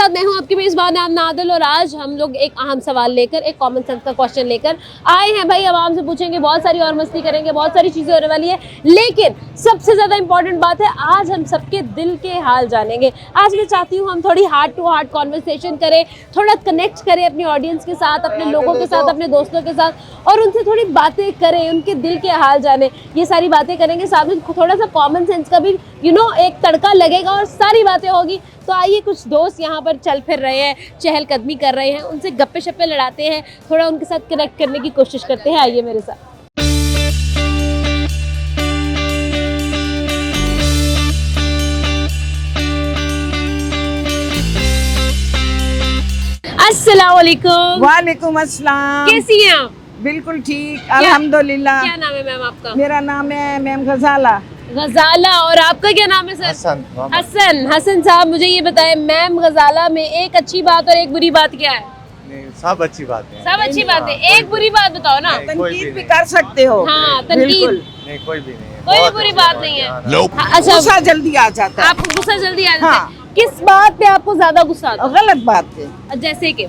साथ मैं हूं आपकी मेज़बान नाम नादिल और आज हम लोग एक अहम सवाल लेकर, एक कॉमन सेंस का क्वेश्चन लेकर आए हैं। भाई आवाम से पूछेंगे, बहुत सारी और मस्ती करेंगे, बहुत सारी चीज़ें होने वाली है, लेकिन सबसे ज़्यादा इंपॉर्टेंट बात है आज हम सबके दिल के हाल जानेंगे। आज मैं चाहती हूँ हम थोड़ी हार्ट टू हार्ट कॉन्वर्सेशन करें, थोड़ा कनेक्ट करें अपनी ऑडियंस के साथ, अपने लोगों के साथ, अपने दोस्तों के साथ और उनसे थोड़ी बातें करें, उनके दिल के हाल जाने। ये सारी बातें करेंगे, साथ में थोड़ा सा कॉमन सेंस का भी एक तड़का लगेगा और सारी बातें होगी। तो आइए, कुछ दोस्त यहाँ पर चल फिर रहे हैं, चहलकदमी कर रहे हैं, उनसे गप्पे शप्पे लड़ाते हैं, थोड़ा उनके साथ कनेक्ट करने की कोशिश करते हैं। आइए मेरे साथ। अस्सलाम वालेकुम। वालेकुम अस्सलाम। कैसी हैं आप? बिल्कुल ठीक, अल्हम्दुलिल्लाह। क्या नाम है मैम आपका? मेरा नाम है मैम गजाला। गजाला। और आपका क्या नाम है सर? हसन। हसन साहब, मुझे ये बताएं, मैम गजाला में एक अच्छी बात और एक बुरी बात क्या है? नहीं, सब अच्छी बातें हैं। सब अच्छी बात है, एक बुरी बात बताओ ना। नहीं, कोई तनकीद भी नहीं। कर सकते हो। हाँ, तनकीद। बिल्कुल। नहीं, कोई भी नहीं है। कोई भी बहुत बुरी अच्छी बात नहीं है। हाँ, अच्छा, गुस्सा जल्दी आ जाता है। आपको गुस्सा जल्दी आ जाता हाँ। है? किस बात पे आपको ज्यादा गुस्सा आता और गलत बात है, है? जैसे कि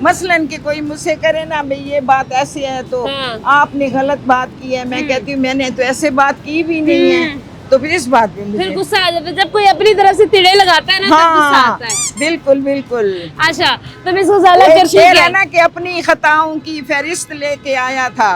मसलन कि कोई मुझसे करे ना भाई ये बात ऐसे है तो हाँ। आपने गलत बात की है, मैं कहती हूँ मैंने तो ऐसे बात की भी नहीं है, तो फिर इस बात पे मुझे फिर गुस्सा आ जाता है। जब कोई अपनी तरफ से तिड़े लगाता है ना, तब गुस्सा हाँ आता है। बिल्कुल बिल्कुल। अच्छा, तो मिस गजाला एक करती शेर क्या है ना कि अपनी खताओं की फहरिस्त लेके आया था,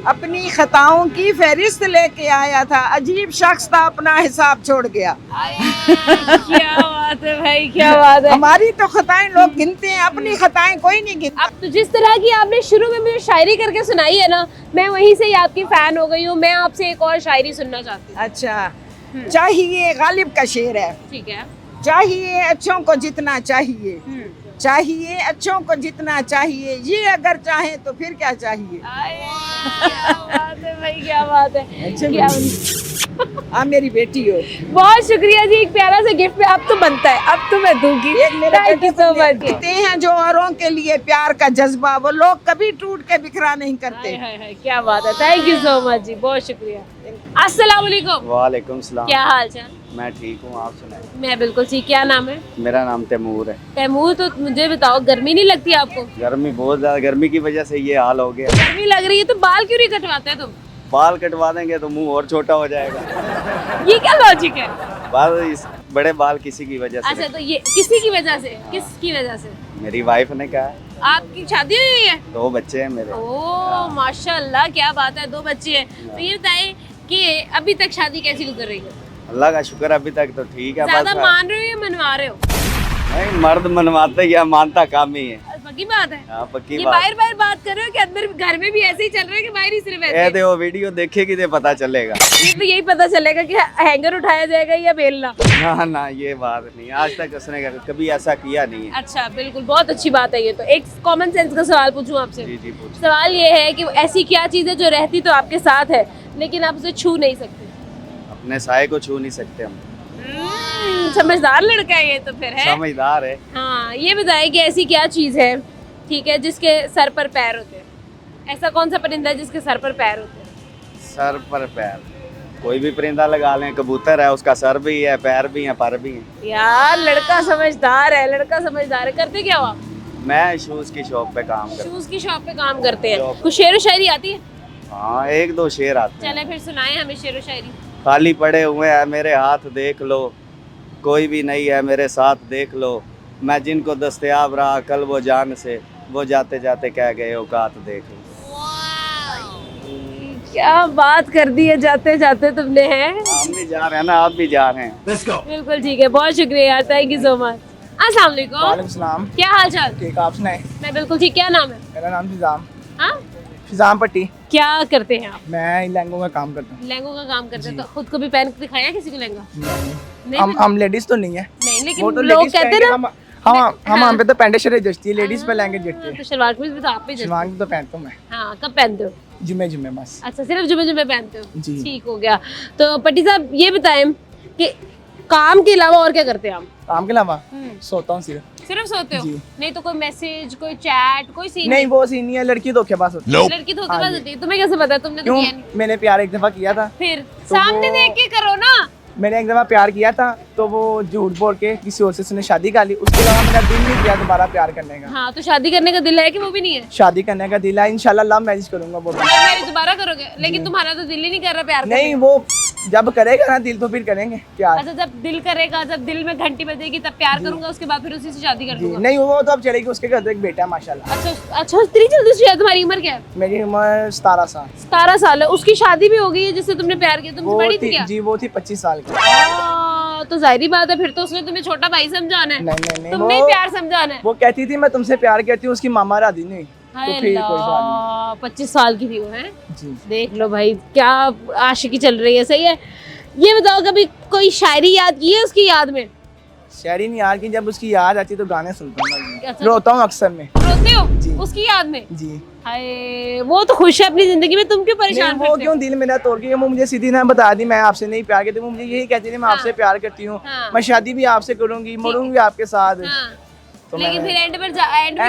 अपनी खताओं की फहरिस्त लेके आया था, अजीब शख्स था अपना हिसाब छोड़ गया। क्या बात है भाई, क्या बात है। हमारी तो खताएं लोग गिनते हैं, अपनी खताएं कोई नहीं गिनता। अब तो जिस तरह की आपने शुरू में मुझे शायरी करके सुनाई है ना, मैं वहीं से ही आपकी फैन हो गई हूँ। मैं आपसे एक और शायरी सुनना चाहती हूँ। अच्छा, चाहिए गालिब का शेर है। ठीक है। चाहिए अच्छों को जितना चाहिए, चाहिए अच्छों को जितना चाहिए, ये अगर चाहे तो फिर क्या चाहिए। क्या बात है भाई, क्या बात है। अच्छा, क्या आप मेरी बेटी हो। बहुत शुक्रिया जी, एक प्यारा सा गिफ्ट अब तो बनता है, अब तो मैं दूंगी। एक मेरे Thank you so much। कहते हैं जो औरों के लिए प्यार का जज्बा, वो लोग कभी टूट के बिखरा नहीं करते। हाय, हाय, हाय, क्या बात है। थैंक यू सो मच जी, बहुत शुक्रिया। अस्सलाम वालेकुम। वालेकुम सलाम। क्या हाल चाल? मैं ठीक हूँ, आप सुनाए? मैं बिल्कुल ठीक। क्या नाम है? मेरा नाम तैमूर है। तैमूर। तो मुझे बताओ, गर्मी नहीं लगती आपको? गर्मी बहुत ज्यादा, गर्मी की वजह से ये हाल हो गया। गर्मी लग रही है तो बाल क्यों नहीं कटवाते तुम? बाल कटवा देंगे तो मुंह और छोटा हो जाएगा। ये क्या लॉजिक है? बड़े बाल किसी की वजह से। अच्छा, तो ये किसी की वजह से? किसकी वजह से? मेरी वाइफ ने कहा है। आपकी शादी हुई है? 2 बच्चे हैं मेरे। ओह माशाल्लाह, क्या बात है, 2 बच्चे हैं। तो ये बताएं कि अभी तक शादी कैसी गुजर रही है? अल्लाह का शुक्र, अभी तक तो ठीक है। ज्यादा बस मान रहे हो या मनवा रहे हो? नहीं, मर्द मनवाते या मानता काम ही है। पक्की बात है। हाँ, पक्की ये बात। बाहर बात कर रहे हो कि अंदर घर में भी ऐसे ही चल रहा है कि बाहर ही सिर्फ ऐसे? ये देखो, वीडियो देखेगी तो पता चलेगा। ये तो यही पता चलेगा कि हैंगर उठाया जाएगा या बेलना। ना ना, ये बात नहीं, आज तक उसने कभी ऐसा किया नहीं है। अच्छा, बिल्कुल, बहुत अच्छी बात है ये तो। एक कॉमन सेंस का सवाल पूछूं आपसे? जी जी, पूछ। सवाल ये है कि ऐसी क्या चीज़ है जो रहती तो आपके साथ है लेकिन आप उसे छू नहीं सकते? अपने साए को छू नहीं सकते हम। समझदार लड़का है ये तो फिर है। समझदार है। हाँ, ये बताइए कि ऐसी क्या चीज़ है, ठीक है, जिसके सर पर पैर होते हैं? ऐसा कौन सा परिंदा है जिसके सर पर पैर होते हैं? सर पर पैर, कोई भी परिंदा लगा लें। कबूतर है, उसका सर भी है, पैर भी है, पर भी है। यार लड़का समझदार है, लड़का समझदार है। करते क्या हो आप? मैं शूज की शॉप पे काम करता हूँ। शूज की शॉप पे काम करते हैं। कुछ शेर व शायरी आती है? हाँ, 1-2 शेर आते हैं। चले फिर सुनाए हमें शेर व शायरी। खाली पड़े हुए हैं मेरे हाथ, देख लो, कोई भी नहीं है मेरे साथ, देख लो, मैं जिनको दस्तयाब रहा कल वो जान से, वो जाते जाते कह गए औकात देख लो। क्या बात कर दी है जाते जाते तुमने, है? हम भी जा रहे हैं ना, आप भी जा रहे हैं। बिल्कुल ठीक है, बहुत शुक्रिया यार, थैंक यू सो मच। अस्सलाम वालेकुम। वालेकुम सलाम। क्या हाल चाल? ठीक, आप सुनाए? मैं बिल्कुल ठीक। क्या नाम है? मेरा नाम फिजाम, हाँ, फिजाम पट्टी। क्या करते हैं आप? मैं लहंगों का काम करता हूँ। लहंगों का काम करते हैं? तो खुद को भी पहन के दिखाया किसी को लहंगा? नहीं, हम लेडीज तो नहीं है। नहीं, वो लेकिन तो लोग ladies कहते हैं ना। हम पे तो पैंट शर्ट जचती है, लेडीज पे लहंगे जचते हैं। तो शलवार कमीज भी तो आप पे जचती है। शलवार तो पहनता हूँ मैं, हाँ, कब पहनते हो? जुम्मे जुम्मे बस। अच्छा, सिर्फ जुमे जुमे पहनते हो? जी। ठीक हो गया। तो पट्टी साहब ये बताएं कि काम के अलावा और क्या करते हैं आप? काम के अलावा सोता हूँ सिर्फ। सिर्फ सोते हो? जी। नहीं तो कोई मैसेज, कोई चैट, कोई सीन? नहीं, वो सीन नहीं है, लड़की धोखेबाज होती है। लड़की धोखेबाज हाँ जी। होती है? तुम्हें कैसे पता? तुमने तो क्यों? किया नहीं। मैंने प्यार एक दफा किया था। फिर तो सामने वो- देख के करो ना। मैंने एक दफ़ा प्यार किया था तो वो झूठ बोल के किसी और से उसने शादी कर ली। उसके अलावा मेरा दिल नहीं किया दोबारा प्यार करने का। हाँ, तो शादी करने का दिल है कि वो भी नहीं है? शादी करने का दिल है, इंशाल्लाह लव मैरिज करूंगा वो भी। मैरिज दोबारा करोगे? लेकिन तुम्हारा तो दिल ही नहीं कर रहा प्यार करने नहीं, वो जब करेगा ना दिल तो फिर करेंगे प्यार। अच्छा, जब दिल करेगा, जब दिल में घंटी बजेगी तब प्यार करूंगा, उसके बाद फिर उसी से शादी कर जी दूंगा। नहीं, वो तो अब चलेगी, उसके घर तो एक बेटा है माशाल्लाह। अच्छा, इतनी जल्दी से शादी? तुम्हारी उम्र क्या है? मेरी उम्र 17 साल। 17 साल है। उसकी शादी भी हो गई है जिससे तुमने प्यार किया? तुमसे बड़ी थी क्या? जी वो थी 25 साल की। तो जाहिर बात है फिर तो उसने तुम्हें छोटा भाई समझाना है। नहीं, तुमने ही प्यार समझाना है। वो कहती थी मैं तुमसे प्यार करती हूँ, उसकी मामा राजी नहीं, तो फिर कोई बात 25 साल की थी वो, है? नहीं। जी देख लो भाई, क्या आशिकी चल रही है। सही है। ये बताओ, कभी कोई शायरी याद की है उसकी याद में? शायरी नहीं यार की, जब उसकी याद आती तो गाने सुनता हूँ मैं। अच्छा। रोता हूँ अक्सर में। रोते हो जी। उसकी याद में? जी। हाय, वो तो खुश है अपनी जिंदगी में, तुम क्यों नहीं, परेशान वो करते हो? क्यों दिल मेरा तोड़ के, वो मुझे सीधी ना बता दी मैं आपसे नहीं प्यार करती। वो मुझे यही कहती थी मैं आपसे प्यार करती हूँ, हाँ। मैं शादी भी आपसे करूंगी, मरूंगी आपके साथ। हाँ। तो लेकिन मैंने- फिर एंड पे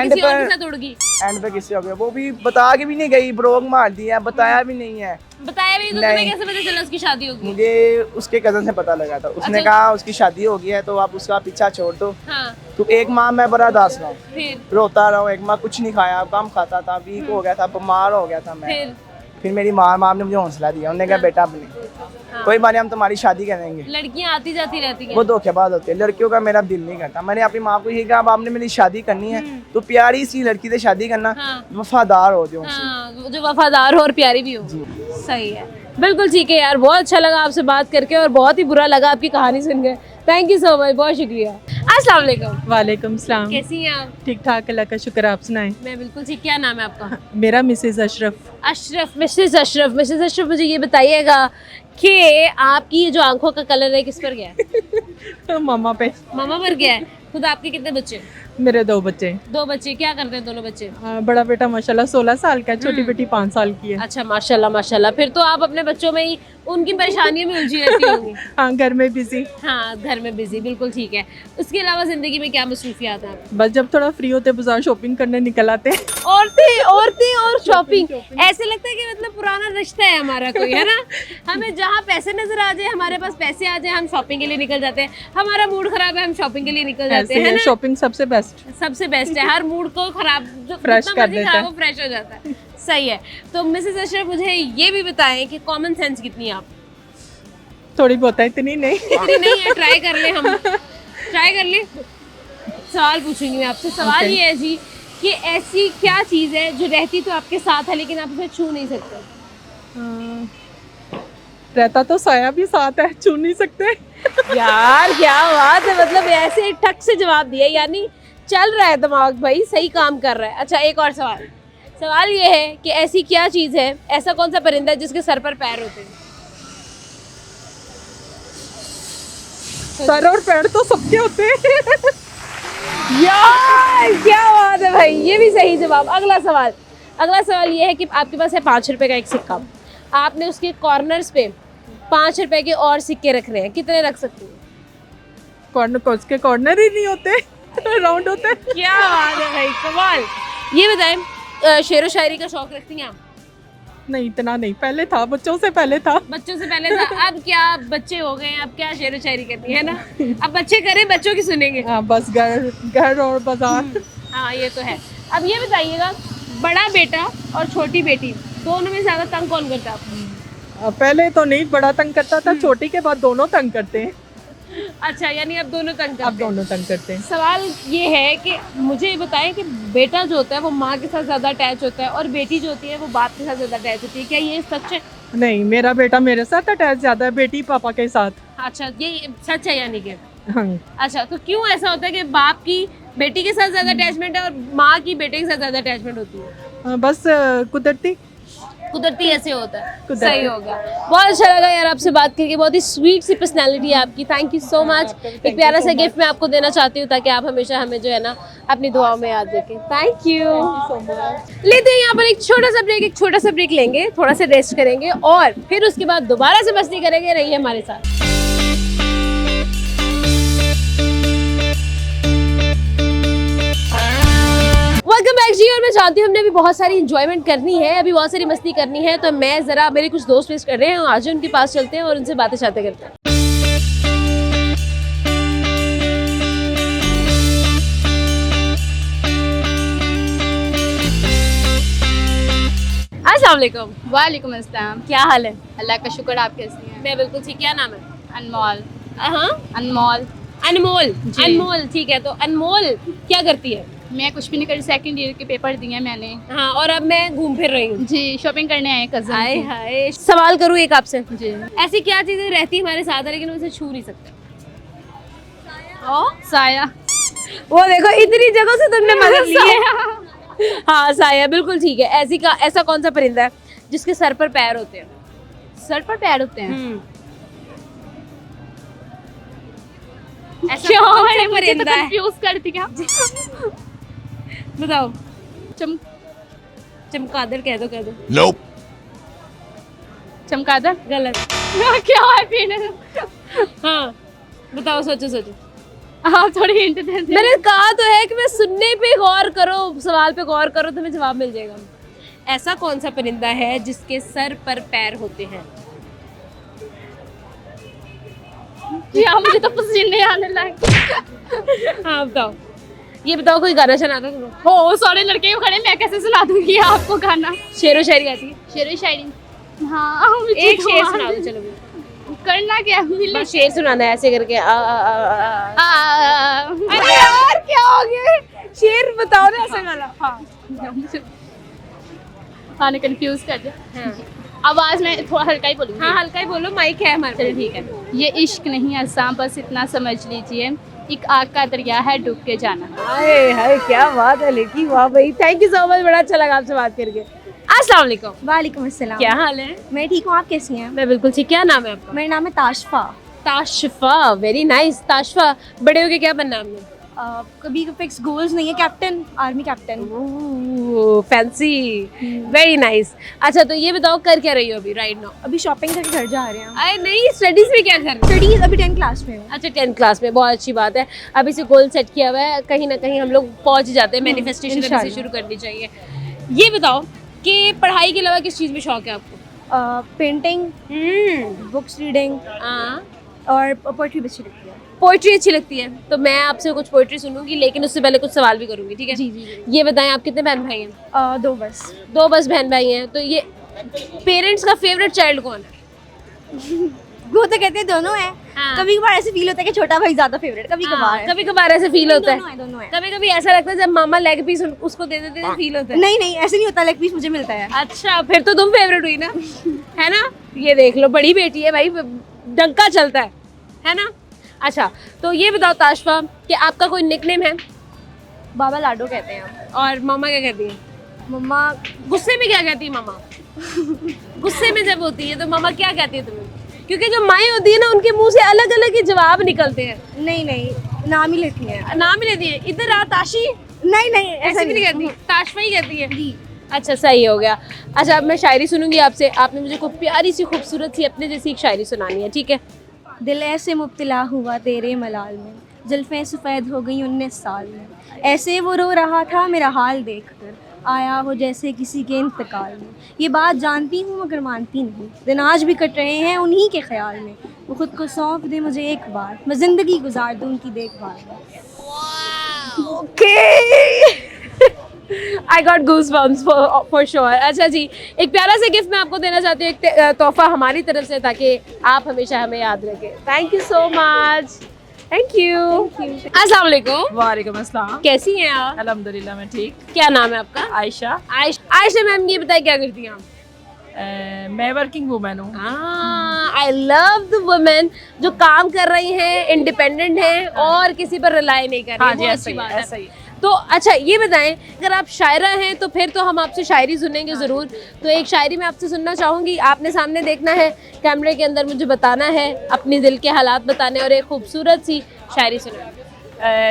किसी और के साथ उड़ गई। एंड पे किससे हो गया, वो भी बता के भी नहीं गई, ब्रोक मार दिया, बताया भी नहीं है। बताया भी तो नहीं। तुम्हें कैसे पता चला उसकी शादी होगी? मुझे उसके कजन से पता लगा था, उसने अच्छा। कहा उसकी शादी हो गई है तो आप उसका पीछा छोड़ दो। हाँ। तो एक माह मैं बड़ा दास रहा हूँ, फिर रोता रहा हूँ, एक माह कुछ नहीं खाया, कम खाता था, वीक हो गया था, बीमार हो गया था मैं। फिर मेरी माँ ने मुझे हौसला दिया, उन्होंने कहा बेटा अपने कोई बात नहीं, हम तुम्हारी शादी करेंगे। लड़कियां आती जाती रहती हैं। वो धोखेबाज होते हैं, लड़कियों का मेरा दिल नहीं करता। मैंने अपनी माँ को यही कहा, अब आपने मेरी शादी करनी है तो प्यारी सी लड़की से शादी करना, हाँ। वफादार हो जो उनसे। हाँ, जो वफादार हो और प्यारी भी हो। सही है, बिल्कुल ठीक है यार। बहुत अच्छा लगा आपसे बात करके और बहुत ही बुरा लगा आपकी कहानी सुन के। थैंक यू सो मच, बहुत शुक्रिया। अस्सलाम वालेकुम। वालेकुम सलाम। कैसी हैं आप? ठीक ठाक, अल्लाह का शुक्र, आप सुनाएं। मैं बिल्कुल ठीक। क्या नाम है आपका? मेरा Mrs Ashraf. Ashraf, Mrs Ashraf. Mrs Ashraf, मुझे ये बताइएगा कि आपकी ये जो आंखों का कलर है किस पर गया है? मामा पे। मामा पर गया है। खुद आपके कितने बच्चे? मेरे 2 बच्चे। 2 बच्चे। क्या करते हैं दोनों बच्चे? बड़ा बेटा माशाल्लाह 16 साल का है, छोटी बेटी 5 साल की है। अच्छा, माशाल्लाह माशाल्लाह। फिर तो आप अपने बच्चों में ही उनकी परेशानियों में उलझी रहती होंगी। हाँ, घर में बिजी। हाँ, घर में बिजी, बिल्कुल ठीक है। उसके अलावा जिंदगी में क्या मसरूफियात हैं आपकी? बस जब थोड़ा फ्री होते बाजार शॉपिंग करने निकल आते हैं। औरतें औरतें और शॉपिंग। ऐसे लगता है कि मतलब पुराना रिश्ता है हमारा कोई, है ना? हमें जहाँ पैसे नजर आ जाए, हमारे पास पैसे आ जाए, हम शॉपिंग के लिए निकल जाते हैं। हमारा मूड खराब है, हम शॉपिंग के लिए निकल जाते ऐसे हैं, है है, ना? शॉपिंग सबसे बेस्ट। सबसे बेस्ट है, हर मूड को खराब Fresh जितना कर मर्जी देता खराब है। हो, फ्रेश हो जाता है। सही है। तो मिसेस अशरफ, मुझे ये भी बताएं कि कॉमन सेंस कितनी है आप? थोड़ी बहुत है, इतनी नहीं। इतनी नहीं है, ट्राई कर ले, हम ट्राई कर ले। सवाल पूछूंगी मैं आपसे। सवाल Okay. ये है जी कि ऐसी क्या चीज़ है जो रहती तो आपके साथ है लेकिन आप उसे छू नहीं सकते? रहता तो साया भी साथ है, छू नहीं सकते। यार क्या बात है, मतलब ऐसे ठक से जवाब दिया, यानी चल रहा है दिमाग भाई, सही काम कर रहा है। अच्छा, एक और सवाल। सवाल ये है कि ऐसी क्या चीज़ है, ऐसा कौन सा परिंदा है जिसके सर पर पैर होते हैं? सर और पैर तो सबके होते हैं। यार क्या बात है भाई, ये भी सही जवाब। अगला सवाल ये है कि आपके पास है 5 रुपए का एक सिक्का, आपने उसके कॉर्नर्स पे 5 रुपए के और सिक्के रखने हैं, कितने रख सकते हैं? उसके कॉर्नर ही नहीं होते, राउंड होते हैं। क्या बात है भाई, कमाल। ये बताएं, शेर व शायरी का शौक रखती हैं आप? नहीं, इतना नहीं, पहले था, बच्चों से पहले था। बच्चों से पहले था, अब क्या बच्चे हो गए हैं, अब क्या शेर व शायरी करती है ना? अब बच्चे करें, बच्चों की सुनेंगे। हाँ, बस घर और बाजार। हाँ, ये तो है। अब ये बताइएगा, बड़ा बेटा और छोटी बेटी दोनों में ज्यादा तंग कौन करता है आपको? पहले तो नहीं, बड़ा तंग करता था, छोटी के बाद दोनों तंग करते हैं। अच्छा, यानी अब दोनों तंग करते अब हैं। दोनों तंग करते हैं। सवाल ये है कि मुझे ये बताएं कि बेटा जो होता है वो माँ के साथ ज़्यादा अटैच होता है और बेटी जो होती है वो बाप के साथ ज़्यादा अटैच होती है, क्या ये सच है? नहीं, मेरा बेटा मेरे साथ अटैच ज्यादा है, बेटी पापा के साथ। अच्छा, ये सच है यानी कि? हाँ। अच्छा, तो क्यों ऐसा होता है कि बाप की बेटी के साथ ज़्यादा अटैचमेंट है और माँ की बेटे के साथ ज़्यादा अटैचमेंट होती है? बस कुदरती ऐसे होता है। कुदरती। सही हो गया। बहुत अच्छा लगा यार आपसे बात करके, बहुत ही स्वीट सी पर्सनैलिटी है आपकी। Thank you so much. एक प्यारा सा गिफ्ट मैं आपको देना चाहती हूँ ताकि आप हमेशा हमें जो है ना अपनी दुआओं में याद रखें। Thank you. लेते हैं यहाँ पर एक छोटा सा ब्रेक लेंगे, थोड़ा सा रेस्ट करेंगे और फिर उसके बाद दोबारा से मस्ती करेंगे। रहिए हमारे साथ। वेलकम बैक जी। और मैं जानती हूँ हमने अभी बहुत सारी इंजॉयमेंट करनी है, अभी बहुत सारी मस्ती करनी है, तो मैं ज़रा मेरे कुछ दोस्त वेस्ट कर रहे हैं, आज उनके पास चलते हैं और उनसे बातें करते हैं। अस्सलाम वालेकुम। वालेकुम अस्सलाम। क्या हाल है? अल्लाह का शुक्र, आप कैसी हैं? मैं बिल्कुल ठीक। क्या नाम है? अनमोल। हाँ, अनमोल। अनमोल। जी। अनमोल, ठीक है। तो अनमोल क्या करती है? मैं कुछ भी नहीं करी, सेकंड ईयर के पेपर दिए हैं मैंने। हाँ, और अब मैं घूम फिर रही हूँ। जी, शॉपिंग करने आए हाय कज़न। हाय, सवाल करूँ एक आपसे? जी। ऐसी क्या चीजें रहती हमारे साथ है लेकिन उसे छू नहीं सकते? साया। वो देखो, इतनी जगह से तुमने मदद ली है। हाँ, साया, बिल्कुल ठीक है। ऐसा कौन सा परिंदा है जिसके सर पर पैर होते हैं? सर पर पैर होते हैं। ऐसा क्या कौन है, सा मुझे तो परिंदा है? कंफ्यूज कर दिया। बताओ। चम चमगादड़ कह दो। Nope. चमगादड़। गलत। क्या है फिर? हाँ, बताओ, सोचो। आप थोड़ी हिंट दे दें। मैंने कहा तो है कि मैं सुनने पे गौर करो, सवाल पे गौर करो, तुम्हें जवाब मिल जाएगा। ऐसा कौन सा परिंदा है जिसके सर पर पैर होते हैं? या मुझे तो पसीने आने लगे। हाँ, बताओ। ये बताओ, कोई गाना सुना दो तुम। हो, सारे लड़के क्यों खड़े, मैं कैसे सुना दूंगी आपको गाना? शेरो शायरी आती है? शेर व शायरी। हाँ, मुझे एक तो शेर आ- सुना दो, चलो। करना क्या है? बस शेर सुनाना है ऐसे करके। अरे यार, क्या हो गया? शेर बताओ ना ऐसे वाला। हाँ ने कंफ्यूज कर दिया। हाँ, आवाज में थोड़ा हल्का ही बोलूंगी। हाँ, हल्का ही बोलो, माइक है हमारे चलिए पास। ठीक है। ये इश्क नहीं आसान, बस इतना समझ लीजिए, एक आग का दरिया है, डूब के जाना। हाय हाय, क्या बात है लेकी, वाह भाई, थैंक यू सो मच, बड़ा अच्छा लगा आपसे बात करके। अस्सलाम वालेकुम। वालेकुम अस्सलाम। क्या हाल है? मैं ठीक हूँ, आप कैसी हैं? मैं बिल्कुल ठीक। क्या नाम है आपका? मेरा नाम है ताशफा। ताशफा, वेरी नाइस। ताशफा, बड़े होके क्या बनना आपने? कभी फिक्स गोल्स नहीं है, captain, army captain. Fancy, very nice. अच्छा, तो ये बताओ, कर क्या रही हो अभी राइट नाउ? अभी शॉपिंग करके घर जा रहे हैं। अरे नहीं, स्टडीज में क्या कर रही हो? स्टडीज अभी 10th क्लास में हूँ। अच्छा, 10th क्लास में, बहुत अच्छी बात है। अभी से गोल सेट किया हुआ है, कहीं ना कहीं हम लोग पहुंच जाते हैं। मैनिफेस्टेशन अभी से इंशाल्लाह। शुरू करनी चाहिए। ये बताओ कि पढ़ाई के अलावा किस चीज़ में शौक है आपको? पेंटिंग, बुक्स रीडिंग हाँ, और पोइट्री अच्छी लगती है। पोइट्री अच्छी लगती है, तो मैं आपसे कुछ पोइट्री सुनूंगी, लेकिन उससे पहले कुछ सवाल भी करूंगी, ठीक है? जी। ये बताएं, आप कितने बहन भाई हैं? 2 बस। 2 बस बहन भाई हैं। तो ये पेरेंट्स का फेवरेट चाइल्ड कौन है? वो तो कहते हैं दोनों है। हाँ। कभी कभार ऐसे फील होता है कि छोटा भाई ज्यादा फेवरेट, कभी कभार है। कभी कभार ऐसे फील होता है। दोनों है। कभी कभी ऐसा लगता है जब मामा लेग पीस उसको दे देते हैं, फील होता है। नहीं ऐसे नहीं होता, लेग पीस मुझे मिलता है। अच्छा, फिर तो तुम फेवरेट हुई ना, है ना? ये देख लो, बड़ी बेटी है भाई, डंका चलता है ना? अच्छा, तो ये बताओ ताशफा कि आपका कोई निकनेम है? बाबा लाडो कहते हैं। और मामा क्या कहती है? मम्मा गुस्से में क्या कहती है मामा? गुस्से में जब होती है तो मामा क्या कहती है तुम्हें? क्योंकि जो माएँ होती है ना, उनके मुंह से अलग अलग ही जवाब निकलते हैं। नहीं नाम ही लेती हैं। नाम ही लेती है, इधर आ ताशी, नहीं ऐसे भी नहीं कहती, ताशफा ही कहती है। अच्छा, सही हो गया। अच्छा, अब मैं शायरी सुनूंगी आपसे। आपने मुझे खूब प्यारी सी, खूबसूरत सी, अपने जैसी एक शायरी सुनानी है, ठीक है? दिल ऐसे मुब्तला हुआ तेरे मलाल में, जुल्फें सफ़ेद हो गई 19 साल में, ऐसे वो रो रहा था मेरा हाल देखकर, आया हो जैसे किसी के इंतकाल में। ये बात जानती हूँ मगर मानती नहीं, दिन आज भी कट रहे हैं उन्हीं के ख्याल में, वो खुद को सौंप दे मुझे एक बार, मैं ज़िंदगी गुजार दूँ उनकी देखभाल में। Okay, I got goosebumps for sure. अच्छा जी, एक प्यारा सा गिफ्ट मैं आपको देना चाहती हूँ, एक तोहफा हमारी तरफ से, ताकि आप हमेशा हमें याद रखें। Thank you so much. Thank you. अस्सलाम वालेकुम। वालेकुम अस्सलाम। कैसी हैं आप? अल्हम्दुलिल्लाह मैं ठीक। क्या नाम है आपका? आयशा। आयशा मैम, ये बताइए क्या करती हैं आप? मैं वर्किंग वूमेन हूँ। आई लव द वुमेन जो काम कर रही हैं, इंडिपेंडेंट हैं और किसी पर रिलाई नहीं कर रही। हाँ जी, वो ऐसा अच्छी ही बात है, है। ऐसा ही है। तो अच्छा, ये बताएं, अगर आप शायरा हैं तो फिर तो हम आपसे शायरी सुनेंगे ज़रूर। तो एक शायरी मैं आपसे सुनना चाहूँगी। आपने सामने देखना है, कैमरे के अंदर मुझे बताना है, अपनी दिल के हालात बताने, और एक खूबसूरत सी शायरी सुनानी।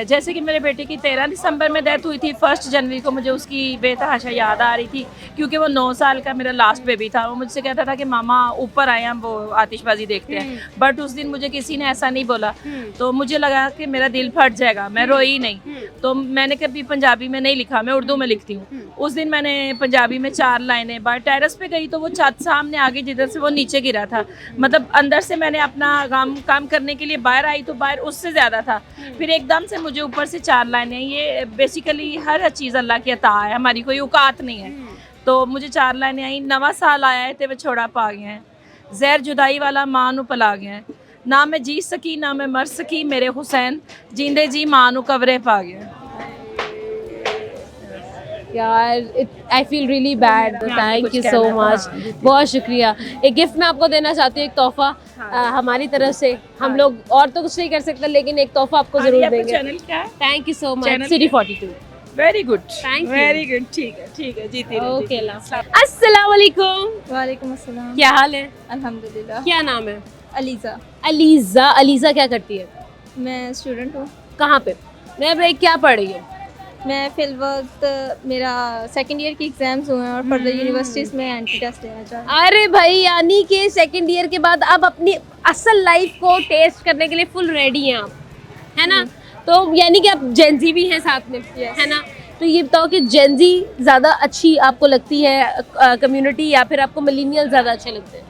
जैसे कि मेरे बेटे की 13 दिसंबर में डेथ हुई थी, 1 जनवरी को मुझे उसकी बेतहाशा याद आ रही थी, क्योंकि वो 9 साल का मेरा लास्ट बेबी था। वो मुझसे कहता था कि मामा ऊपर आए, हम वो आतिशबाजी देखते हैं, बट उस दिन मुझे किसी ने ऐसा नहीं बोला, तो मुझे लगा कि मेरा दिल फट जाएगा। मैं रोई नहीं, तो मैंने कभी पंजाबी में नहीं लिखा, मैं उर्दू में लिखती हूँ। उस दिन मैंने पंजाबी में 4 लाइनें, बाहर टेरेस पे गई तो वो छत सामने आ गई जिधर से वो नीचे गिरा था। मतलब अंदर से मैंने अपना काम करने के लिए बाहर आई तो बाहर उससे ज़्यादा था, फिर एकदम से मुझे ऊपर से 4 लाइनें। ये बेसिकली हर चीज़ अल्लाह की अता है, हमारी कोई औकात नहीं है। तो मुझे 4 लाइनें आई। नवा साल आया है ते विछोड़ा पा गया है, जहर जुदाई वाला मां नू पला गया है, ना मैं जी सकी ना मैं मर सकी, मेरे हुसैन जींदे जी मां नू कवरे पा गया है। यार I feel really bad, thank कुछ यू कहना सो था, मच, हाँ, बहुत शुक्रिया। एक गिफ्ट मैं आपको देना चाहती हूँ, एक तोहफा हमारी तरफ से। हम लोग और तो कुछ नहीं कर सकते, लेकिन एक तोहफा आपको जरूर देंगे। चैनल क्या है? Thank you so much. Channel city 42। Very good, Thank you. Very good, ठीक है, जीती रहो, ओके, जीती रहो। अस्सलाम वालेकुम, वालेकुम अस्सलाम। क्या हाल है? अल्हम्दुलिल्लाह। क्या नाम है? अलीज़ा। अलीज़ा। अलीज़ा क्या करती है? मैं स्टूडेंट हूँ। कहाँ पे? मैं भाई क्या पढ़ रही हूँ? मैं फिल वक्त मेरा सेकंड ईयर की एग्जाम्स हुए हैं और फर्दर यूनिवर्सिटीज़ में एंट्री टेस्ट देना चाह रही हूँ। अरे भाई, यानी कि सेकंड ईयर के बाद अब अपनी असल लाइफ को टेस्ट करने के लिए फुल रेडी हैं आप, है ना? तो यानी कि आप जेंजी भी हैं साथ में, है ना? तो ये बताओ कि जेंजी ज़्यादा अच्छी आपको लगती है कम्युनिटी, या फिर आपको मिलेनियल ज़्यादा अच्छे लगते हैं?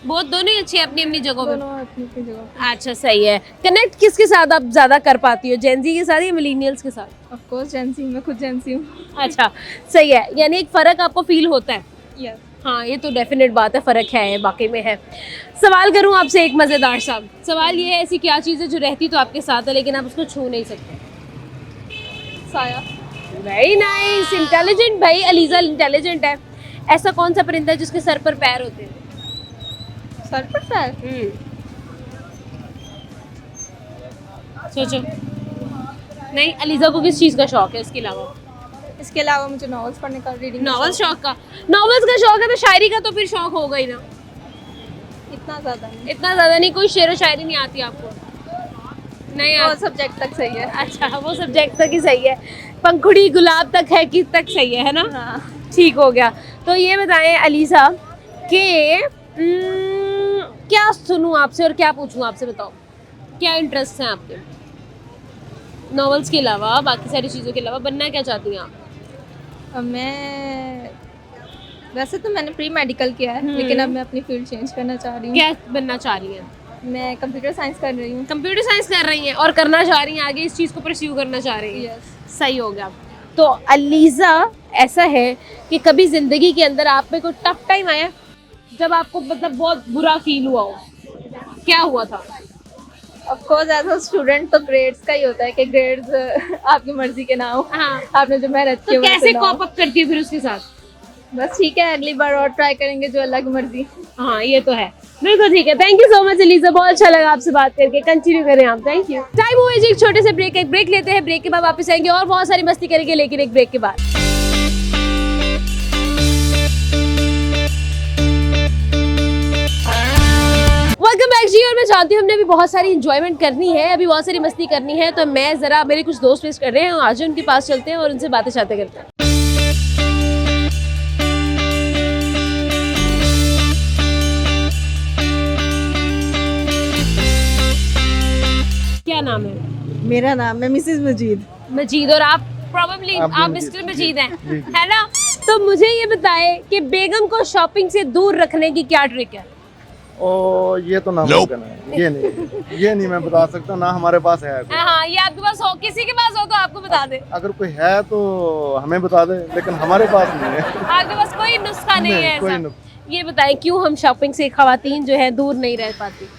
बहुत दोनों ही अच्छे हैं अपनी अपनी जगहों पे। दोनों अपनी अपनी जगह। अच्छा, सही है। कनेक्ट किसके साथ आप ज़्यादा कर पाती हो, जेंजी के साथ या मिलेनियल्स के साथ? ऑफ कोर्स जेंसी, मैं खुद जेंसी हूँ। अच्छा, सही है। यानी एक फ़र्क आपको फील होता है। यस। हाँ, ये तो डेफिनेट बात है, फ़र्क है, वाकई में है। सवाल करूँ आपसे एक मज़ेदार सा सवाल, ये है ऐसी क्या चीज़ है जो रहती तो आपके साथ है लेकिन आप उसको छू नहीं सकते? साया। वेरी नाइस, इंटेलिजेंट भाई। अलीज़ा इंटेलिजेंट है। ऐसा कौन सा परिंदा है जिसके सर पर पैर होते हैं? सर पर पैर। सोचो। नहीं, अलीज़ा को किस चीज़ का शौक है इसके अलावा? इसके अलावा मुझे नॉवेल्स पढ़ने का, रीडिंग नॉवेल्स शौक का। नॉवेल्स का शौक है तो शायरी का तो फिर शौक होगा ही ना। इतना ज़्यादा नहीं। इतना ज़्यादा नहीं? कोई शेर व शायरी नहीं आती आपको? नहीं वो आती। सब्जेक्ट तक सही है। अच्छा, वो सब्जेक्ट तक ही सही है। पंखुड़ी गुलाब तक है, किस तक सही है ना? हाँ। ठीक हो गया। तो ये बताएं अलीज़ा कि क्या सुनूं आपसे और क्या पूछूं आपसे, बताओ क्या इंटरेस्ट हैं आपके नॉवेल्स के अलावा, बाकी सारी चीज़ों के अलावा? बनना क्या चाहती हैं आप? अब मैं वैसे तो मैंने प्री मेडिकल किया है, लेकिन अब मैं अपनी फील्ड चेंज करना चाह रही हूँ। क्या बनना चाह रही हैं? मैं कंप्यूटर साइंस कर रही हूँ। कंप्यूटर साइंस कर रही हैं और करना चाह रही हैं, आगे इस चीज़ को परस्यू करना चाह रही हैं। सही हो गया। तो अलीज़ा, ऐसा है कि कभी ज़िंदगी के अंदर आप पे कोई टफ टाइम आया जब आपको मतलब बहुत बुरा फील हुआ हो? क्या हुआ था? Of course as a student तो ग्रेड्स का ही होता है कि ग्रेड्स आपकी मर्जी के ना हो। हाँ। आपने जो मेहनत की तो वो कैसे से ना हो। कॉप अप करती है फिर उसके साथ? बस ठीक है, अगली बार और ट्राई करेंगे, जो अलग मर्जी। हाँ, ये तो है। बिल्कुल ठीक है। Thank you so much Aliza, बहुत अच्छा लगा आपसे बात करके। कंटिन्यू करें आप। Thank you. टाइम हुआ जी एक छोटे से ब्रेक, एक ब्रेक लेते हैं। ब्रेक के बाद वापस आएंगे और बहुत सारी मस्ती करेंगे, लेकिन एक ब्रेक के बाद। वेलकम बैक जी। और मैं जानती हूँ हमने अभी बहुत सारी इंजॉयमेंट करनी है, अभी बहुत सारी मस्ती करनी है, तो मैं ज़रा, मेरे कुछ दोस्त वेस्ट कर रहे हैं, आज उनके पास चलते हैं और उनसे बातें शातें करते हैं। क्या नाम है? मेरा नाम है मिसेस मजीद। मजीद। और आप प्रोबेबली आप मिस्टर मजीद हैं, है ना? तो मुझे ये बताएं कि बेगम को शॉपिंग से दूर रखने की क्या ट्रिक है? ओ ये तो नामुमकिन है, ये नहीं मैं बता सकता, ना हमारे पास है कोई। हाँ, ये आपके पास हो, किसी के पास हो तो आपको बता दे। अगर कोई है तो हमें बता दे, लेकिन हमारे पास नहीं है। आपके पास कोई नुस्खा नहीं है कोई ऐसा? ये बताएं क्यों हम शॉपिंग से खवातीन जो है दूर नहीं रह पाती?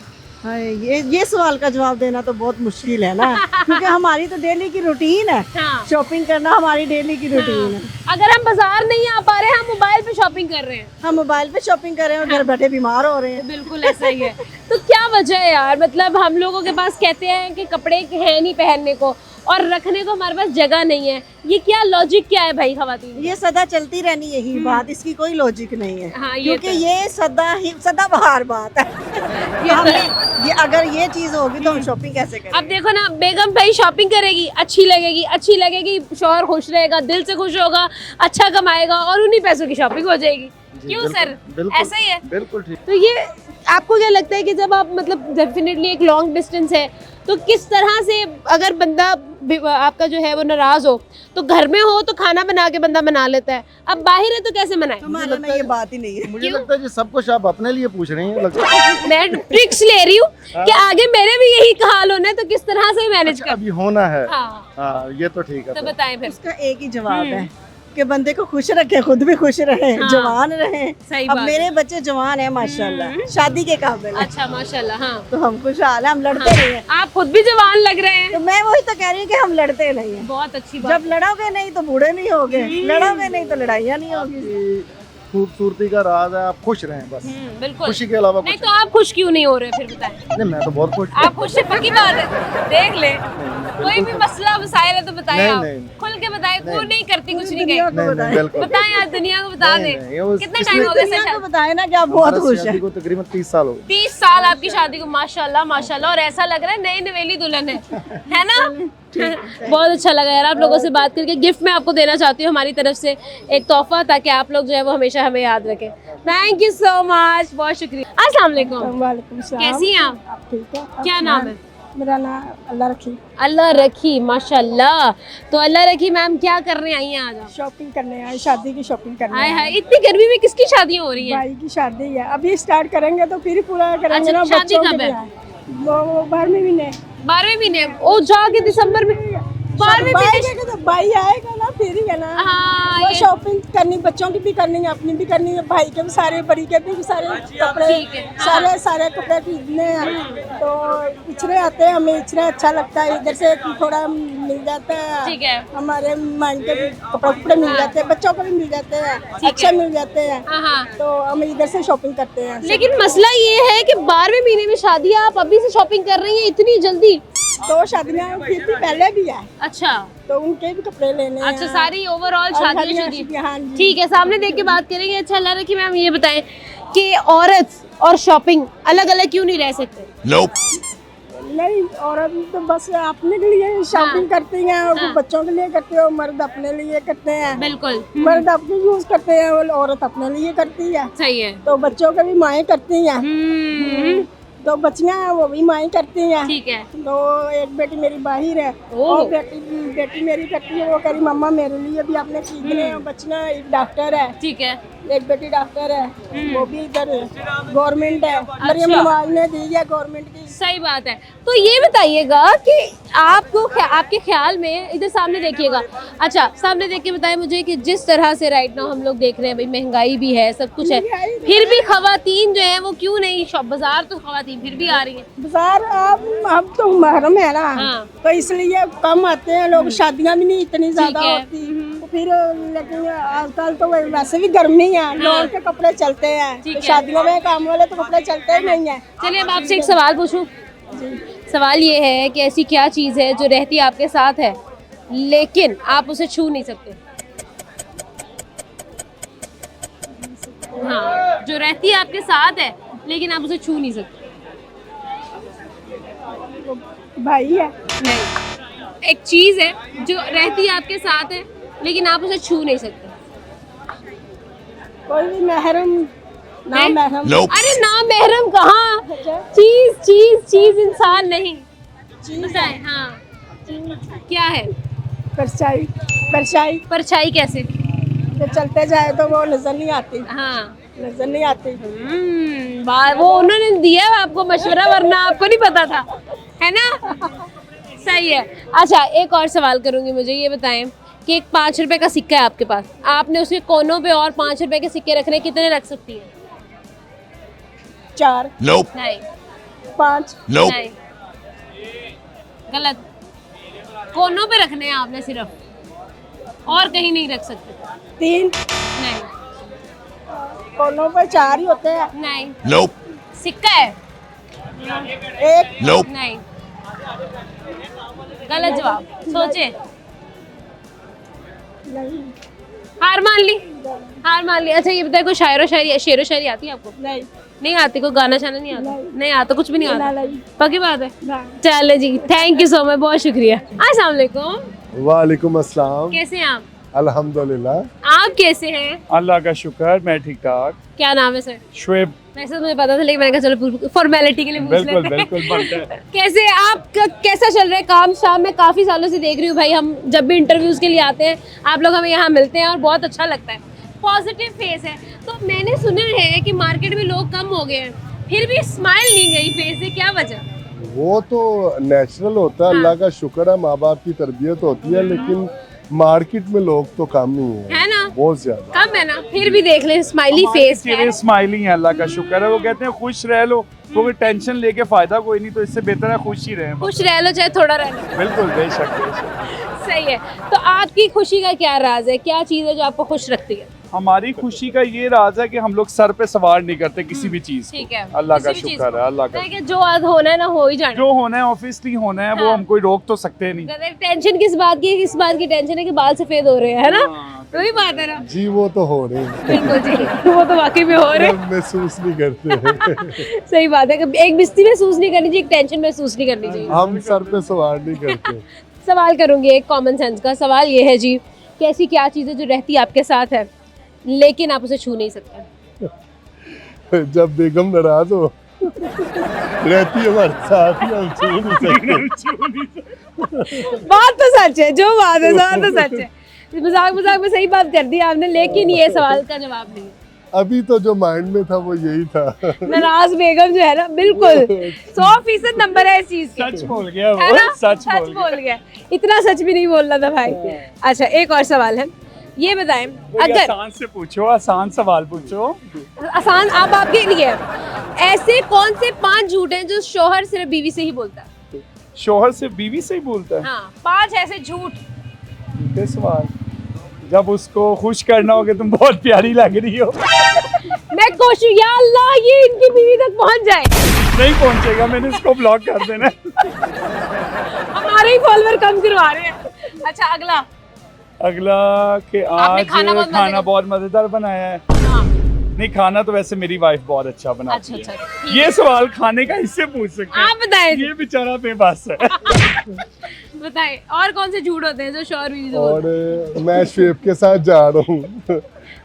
हाँ, ये सवाल का जवाब देना तो बहुत मुश्किल है ना, क्योंकि हमारी तो डेली की रूटीन है। हाँ। शॉपिंग करना हमारी डेली की रूटीन है। अगर हम बाजार नहीं आ पा रहे हैं, हम मोबाइल पे शॉपिंग कर रहे हैं। हम मोबाइल पे शॉपिंग कर रहे हैं और घर बैठे बीमार हो रहे हैं। बिल्कुल ऐसा ही है। तो क्या वजह है यार? मतलब हम लोगों के पास कहते हैं कि कपड़े हैं नहीं पहनने को और रखने को हमारे पास जगह नहीं है, ये क्या लॉजिक क्या है भाई खवातीन? ये सदा चलती रहनी यही बात, इसकी कोई लॉजिक नहीं है। हाँ, ये क्योंकि तो ये सदा बहार बात है। ये अगर ये चीज होगी तो हम शॉपिंग कैसे करें? अब देखो ना, बेगम भाई शॉपिंग करेगी, अच्छी लगेगी, शौहर खुश रहेगा, दिल से खुश होगा, अच्छा कमाएगा और उन्हीं पैसों की शॉपिंग हो जाएगी। क्यों सर? ऐसा ही है। बिल्कुल ठीक। तो ये आपको क्या लगता है कि जब आप मतलब डेफिनेटली एक लॉन्ग डिस्टेंस है, तो किस तरह से अगर बंदा आपका जो है वो नाराज हो, तो घर में हो तो खाना बना के बंदा मना लेता है, अब बाहर है तो कैसे मनाए? हमारे में ये बात ही नहीं है। मुझे लगता है कि सब कुछ आप अपने लिए पूछ रही हैं, लगता है। मैं ट्रिक्स ले रही हूँ कि आगे मेरे भी यही हाल होना है, तो किस तरह से मैनेज कर। अभी होना है। हाँ, हाँ, ये तो ठीक है। तो बताएं फिर। इसका एक ही जवाब है कि बंदे को खुश रखे, खुद भी खुश रहे, हाँ। जवान रहे। सही अब बात मेरे बच्चे जवान है माशाल्लाह, शादी के काबिल है, अच्छा माशाल्लाह। हाँ तो हम खुशहाल हैं, हम लड़ते नहीं हैं। आप खुद भी जवान लग रहे हैं। तो मैं वही तो कह रही हूँ कि हम लड़ते नहीं हैं। बहुत अच्छी बात। जब लड़ोगे नहीं तो बूढ़े नहीं होगे, लड़ोगे नहीं तो लड़ाइयाँ नहीं होगी। खूबसूरती का राज है, आप खुश रहें बस। बिल्कुल। खुशी के अलावा नहीं कुछ तो आप खुश क्यों नहीं हो रहे फिर बताएं। नहीं, मैं तो बहुत खुश हूँ। आप खुश है, पक्की बात है। देख ले, कोई भी मसला मसाइल है तो बताएं नहीं, आप। नहीं। खुल के बताएं, वो नहीं करती कुछ नहीं दुनिया कहीं। को नहीं, बताएं, बिल्कुल। बताएं आज दुनिया को बता नहीं, दें। नहीं, वो कितना इसमें टाइम हो गया दुनिया सर? को बताएं ना कि आप बहुत हमारा खुश शादी हैं। को तकरीबन 30 साल हो गए। 30 साल आपकी शादी को, माशाल्लाह माशाल्लाह। और ऐसा लग रहा है नई नवेली दुल्हन है ना? बहुत अच्छा लगा यार आप लोगों से बात करके। गिफ्ट मैं आपको देना चाहती हूँ हमारी तरफ से एक तोहफा, ताकि आप लोग जो है वो हमेशा हमें याद रखें। थैंक यू सो मच, बहुत शुक्रिया। अस्सलाम वालेकुम। वालेकुम सलाम। कैसी हैं आप? आप ठीक है? क्या नाम है? मेरा नाम अल्लाह रखी। अल्लाह रखी, माशाल्लाह। तो अल्लाह रखी मैम, क्या करने आई हैं आज आप? शॉपिंग करने आए, शादी की शॉपिंग करने हाय आए। हाय, इतनी गर्मी में किसकी शादियां हो रही हैं? भाई की शादी है, अभी स्टार्ट करेंगे तो फिर पूरा करेंगे अच्छा, ना। शादी बच्चों कब के है? लिए वो 12वें महीने। 12वें महीने? ओ जाके दिसंबर में 12वें भाई महीने। के तो भाई आएगा ना, फिर ही है ना। हाँ, वो ये- शॉपिंग करनी, बच्चों की भी करनी है, अपनी भी करनी है, भाई के भी सारे, बड़ी के भी सारे कपड़े, ठीक है, हाँ। सारे कपड़े खरीदने हैं। तो इचरे आते हैं, हमें इचरे अच्छा लगता है, इधर से थोड़ा मिल जाता है। ठीक है। हमारे माइंड के भी कपड़े मिल जाते हैं, बच्चों को भी मिल जाते हैं, अच्छे मिल जाते हैं। हाँ हाँ। तो हम इधर से शॉपिंग करते हैं। लेकिन मसला ये है कि 12वें महीने में शादी है, आप अभी से शॉपिंग कर रही हैं इतनी जल्दी? 2 शादियाँ फिर भी पहले भी है, अच्छा तो उनके भी कपड़े लेने हैं। अच्छा, सारी ओवरऑल और शादियां शुदी। हाँ जी। ठीक है, सामने देख के बात करेंगे। अच्छा अल्लाह रखी मैम, ये बताएं कि औरत और शॉपिंग अलग अलग क्यों नहीं रह सकते? नहीं, औरत तो बस अपने के लिए शॉपिंग करती हैं, और हाँ। बच्चों के लिए करती है, और मर्द अपने लिए करते हैं। बिल्कुल मर्द अपने यूज करते हैं, और औरत अपने लिए करती है। सही है। तो बच्चों के भी माएँ करती हैं, तो बच्चियां हैं वो भी माएँ करती हैं। ठीक है। तो एक बेटी मेरी बाहर है, ओह। और बेटी मेरी करती है, वो कह रही मम्मा मेरे लिए भी आपने खरीदने हैं। बच्चियां, एक डॉक्टर है, ठीक है। एक बेटी डॉक्टर है, वो भी इधर गवर्नमेंट है, मरियम नवाज ने दी है गवर्नमेंट की। सही बात है। तो ये बताइएगा कि आपको आपके ख्याल में, इधर सामने देखिएगा। अच्छा सामने देख के बताएं मुझे कि जिस तरह से राइट नाउ हम लोग देख रहे हैं, भाई महंगाई भी है, सब कुछ है, फिर भी खवातीन जो है वो क्यों नहीं शॉप, बाजार तो खवातीन फिर भी आ रही हैं। बाजार अब तो महरम है ना, हाँ। तो इसलिए कम आते हैं लोग, शादियां भी नहीं इतनी ज्यादा ठीक है। होती। तो फिर लेकिन आजकल तो वैसे भी गर्मी है, लोगों के कपड़े चलते हैं, ठीक तो है। शादियों में काम वाले तो कपड़े चलते ही नहीं है। चलिए अब आपसे एक सवाल पूछूं। सवाल ये है कि ऐसी क्या चीज़ है जो रहती आपके साथ है लेकिन आप उसे छू नहीं सकते? हाँ, जो रहती है आपके साथ है लेकिन आप उसे छू नहीं सकते। भाई है, नहीं, एक चीज़ है जो रहती है आपके साथ है लेकिन आप उसे छू नहीं सकते। कोई भी महरम ना, नहीं? महरम अरे ना महरम कहाँ, चीज चीज चीज, इंसान नहीं। बताएं। हाँ, क्या है? परछाई, परछाई परछाई कैसे? जो चलते जाए तो वो नजर नहीं आती, हाँ, नजर नहीं आती। वो उन्होंने दिया आपको मशवरा, वरना आपको नहीं पता था, है ना? सही है। अच्छा एक और सवाल करूंगी, मुझे ये बताएं कि एक 5 रुपए का सिक्का है आपके पास, आपने उसके कोनों पे और 5 रुपए के सिक्के रखने, कितने रख सकती है? 4, नहीं 5, नहीं, गलत। कोनों पे रखने हैं आपने सिर्फ, और कहीं नहीं रख सकते। 3, नहीं कोनों पे 4 ही होते हैं। नहीं, सिक्का है। 1, नहीं, गलत जवाब, सोचे। नहीं, हार मान ली, हार मान ली। अच्छा ये बताए कोई शायरो शायरी, शेरो शायरी आती है आपको? नहीं, नहीं आती? कोई गाना शाना नहीं आता? नहीं आता, कुछ भी नहीं आता? नहीं, पक्की बात है? ना। चले जी, थैंक यू सो मच, बहुत शुक्रिया। अस्सलाम वालेकुम, वालेकुम अस्सलाम। कैसे हैं आप? अल्हम्दुलिल्लाह। आप कैसे हैं? अल्लाह का शुक्र, मैं ठीक ठाक। क्या नाम है सर? शुएब। वैसे तो मुझे पता था, लेकिन मैंने कहा चलो फॉर्मेलिटी के लिए पूछ बिल्कुल लेते हैं। बिल्कुल बनता है। कैसे आपका कैसा चल रहा है काम शाम? मैं काफ़ी सालों से देख रही हूँ भाई, हम जब भी इंटरव्यूज़ के लिए आते हैं आप लोग हमें यहाँ मिलते हैं और बहुत अच्छा लगता है, पॉजिटिव फेस है। तो मैंने सुना है कि मार्केट में लोग कम हो गए हैं, फिर भी स्माइल नहीं गई फेस से, क्या वजह? वो तो नेचुरल होता है, अल्लाह का शुक्र है, माँ बाप की तरबियत होती है, लेकिन मार्केट में लोग तो कम ही हैं। है ना? बहुत ज्यादा। कम है ना? फिर भी देख ले स्माइली फेस है। चेहरे स्माइलिंग है, अल्लाह का शुक्र है। वो कहते हैं खुश रह लो, कोई टेंशन लेके फायदा कोई नहीं, तो इससे बेहतर है खुश ही रहें। खुश रह लो चाहे थोड़ा रह लो। बिल्कुल, बेशक बेशक। सही है। तो आपकी खुशी का क्या राज है? क्या चीज़ है जो आपको खुश रखती है? हमारी खुशी का ये राज है कि हम लोग सर पे सवार नहीं करते किसी भी चीज को। ठीक है। अल्लाह का किसी भी चीज़ शुक्र है, अल्लाह का। तो जो आज होना है ना हो ही जाना। जो होना है ऑब्वियसली होना है, वो हाँ। हम कोई रोक तो सकते नहीं। है। टेंशन किस बात की है? किस बात की टेंशन है कि बाल सफेद हो रहे हैं, है ना? वही बात है ना? जी वो तो हो रहे हैं, बिल्कुल जी, वो तो वाकई में हो रहे हैं। महसूस नहीं करते। सही बात है कि एक बिस्ती महसूस नहीं करनी चाहिए, एक टेंशन महसूस नहीं करनी चाहिए। हम सर पे सवार नहीं करते। सवाल करूंगी एक कॉमन सेंस का सवाल, ये है जी कि ऐसी क्या चीज़ है जो रहती है आपके साथ है लेकिन आप उसे छू नहीं सकते? जब बेगम नाराज हो रहती है हमारे साथ ही, हम छू नहीं सकते। बात तो सच है, जो बात है बात तो सच है। मजाक मजाक में सही बात कर दी आपने, लेकिन ये सवाल का जवाब नहीं है। अभी तो जो माइंड में था वो यही था। नाराज बेगम जो है ना, बिल्कुल 100% नंबर है इस चीज की। सच बोल गया है वो, ना? सच बोल गया। इतना सच भी नहीं बोलना था भाई। अच्छा, एक और सवाल है, ये बताएं अगर आसान से पूछो, आसान सवाल पूछो। आसान अब आपके लिए ऐसे कौन से 5 झूठ हैं जो शोहर सिर्फ बीवी से ही बोलता है? शोहर से बीवी से ही बोलता है? हाँ, 5 ऐसे झूठ। ये सवाल, जब उसको खुश करना हो कि तुम बहुत प्यारी लग रही हो। मैं कोशिश, या अल्लाह ये इनकी बीवी तक पहुंच जाए। नहीं पहुंचेगा, मैंने इसको ब्लॉक कर देना। हमारे ही फॉलोअर कम करवा रहे हैं। अच्छा, अगला अगला कि आपने आज खाना बहुत मजेदार बनाया है। हाँ। नहीं, खाना तो वैसे मेरी वाइफ बहुत अच्छा बनाती अच्छा, है। ठीक ये सवाल खाने का इससे पूछ सकते हैं। आप बताएं। ये बेचारा बेबस है। बताएं और कौन से झूठ होते हैं जो शोहर बीवी से बोलते हैं? और मैं शेफ के साथ जा रहा हूँ,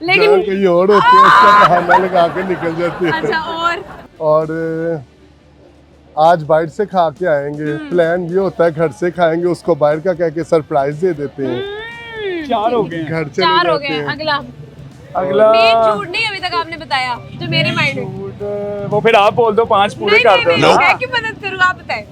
लेकिन कहीं और होते हैं, उसका बहाना लगा के निकल जाते हैं। अच्छा, और आज बाहर से खा के आएंगे, प्लान ये होता है घर से खाएंगे, उसको बाहर का कह के सरप्राइज दे देते हैं। 4 हो गए। घर चले 4 हो जाते गए। हैं। अगला मेन झूठ नहीं अभी तक आपने बताया जो मेरे माइंड में। झूठ, वो फिर आप बोल दो, 5 पूरे कर दो। मैं क्यों मदद करूँ, आप बताएं।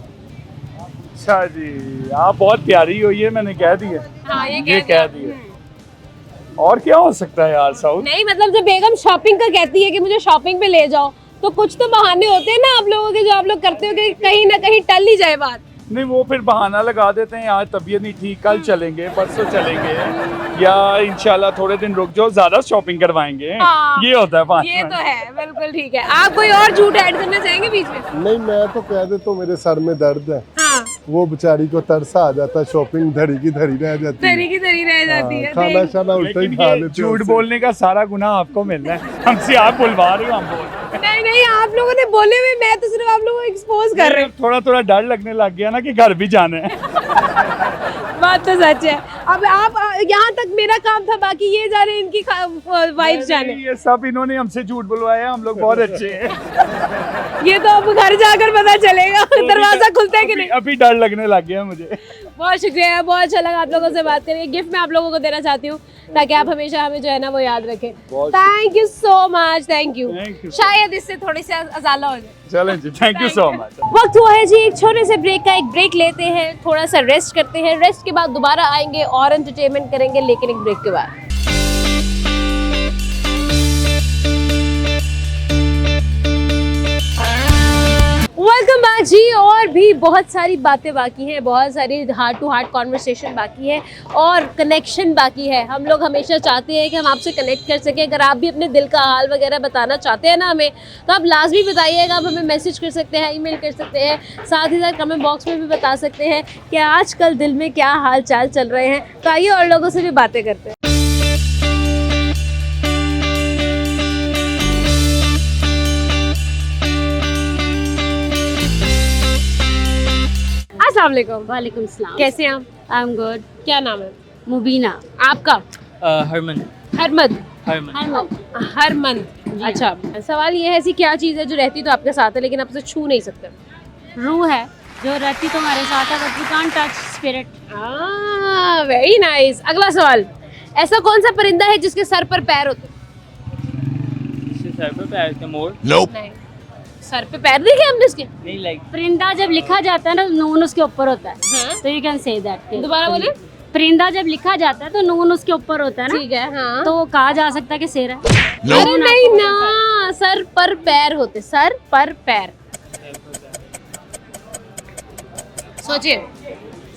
अच्छा जी, आप बहुत प्यारी हो, ये मैंने कह दिया। हाँ, ये कह दिया। और क्या हो सकता है यार साउथ? नहीं, मतलब जब बेगम शॉपिंग का कहती है कि मुझे शॉपिंग पे ले जाओ, तो कुछ तो बहाने होते हैं ना आप लोगों के, जो आप लोग करते हो कि कहीं ना कहीं टल ही जाए बात। नहीं, वो फिर बहाना लगा देते हैं, आज तबीयत नहीं ठीक, कल चलेंगे, परसों चलेंगे, या इंशाल्लाह थोड़े दिन रुक जाओ, ज्यादा शॉपिंग करवाएंगे। हाँ, ये होता है 5 ये तो है, बिल्कुल ठीक है। आप कोई और झूठ ऐड करना चाहेंगे बीच में? नहीं, मैं तो कह देता हूँ मेरे सर में दर्द है। हाँ, वो बेचारी को तरसा आ जाता है, शॉपिंग धरी की धरी रह जाती है। धरी की धरी रह जाती है। खाना शाना उल्टा ही लेकिन खा ये लेते हैं झूठ उससे। बोलने का सारा गुनाह आपको मिल रहा है, हमसे आप बुलवा रहे हो, हम बोल रहे हैं। नहीं नहीं, आप लोगों ने बोले हुए, मैं तो सिर्फ आप लोगों को एक्सपोज कर रही हूँ। थोड़ा थोड़ा डर लगने लग गया ना कि घर भी जाना है। बात तो सच है। अब आप यहाँ तक मेरा काम था, बाकी ये जा रहे हैं इनकी वाइफ जाने। ये सब इन्होंने हमसे झूठ बुलवाया, हम लोग बहुत अच्छे हैं। ये तो अब घर जाकर पता चलेगा दरवाजा खुलता है कि नहीं। अभी डर लगने लग गया मुझे। बहुत शुक्रिया, बहुत अच्छा लगा आप लोगों से बात करके। गिफ्ट मैं आप लोगों को देना चाहती हूँ ताकि आप हमेशा हमें जो है ना वो याद रखें। Thank you so much, thank you. शायद इससे थोड़ी सी अजाला हो जाए। चलें जी, थैंक यू सो मच। वक्त हुआ है जी एक छोटे से ब्रेक का। एक ब्रेक लेते हैं, थोड़ा सा रेस्ट करते हैं, रेस्ट के बाद दोबारा आएंगे और एंटरटेनमेंट करेंगे, लेकिन एक ब्रेक के बाद। वेलकम बैक जी। और भी बहुत सारी बातें बाकी हैं, बहुत सारी हार्ट टू हार्ट कॉन्वर्सेशन बाकी है और कनेक्शन बाकी है। हम लोग हमेशा चाहते हैं कि हम आपसे कनेक्ट कर सकें। अगर आप भी अपने दिल का हाल वगैरह बताना चाहते हैं ना हमें, तो आप लाजमी बताइएगा। आप हमें मैसेज कर सकते हैं, ईमेल कर सकते हैं, साथ ही साथ कमेंट बॉक्स में भी बता सकते हैं कि आजकल दिल में क्या हाल चाल चल रहे हैं। तो आइए और लोगों से भी बातें करते हैं। अस्सलाम वालेकुम। वालेकुम सलाम। कैसे हैं आप? I am good. क्या नाम है मुबीना। आपका? हरमन। हरमन। हरमन। हरमन। अच्छा, सवाल ये है, ऐसी क्या चीज़ है जो रहती तो आपके साथ है लेकिन आप उसे छू नहीं सकते? रूह है जो रहती तो हमारे साथ है, but we can't touch spirit. Very nice. अगला सवाल, ऐसा कौन सा परिंदा है जिसके सर पर पैर होते? सर पे पैर के मोर। नहीं, सर पे पैर देखे हमने उसके? नहीं, लाइक परिंदा जब लिखा जाता है ना, नून उसके ऊपर होता है, हाँ? तो यू कैन से दैट। दोबारा बोले। परिंदा जब लिखा जाता है तो नून उसके ऊपर होता है ना, ठीक है, हाँ। तो कहा जा सकता है कि शेर है। अरे नहीं ना, सर पर पैर होते, सर पर पैर। सोचिए।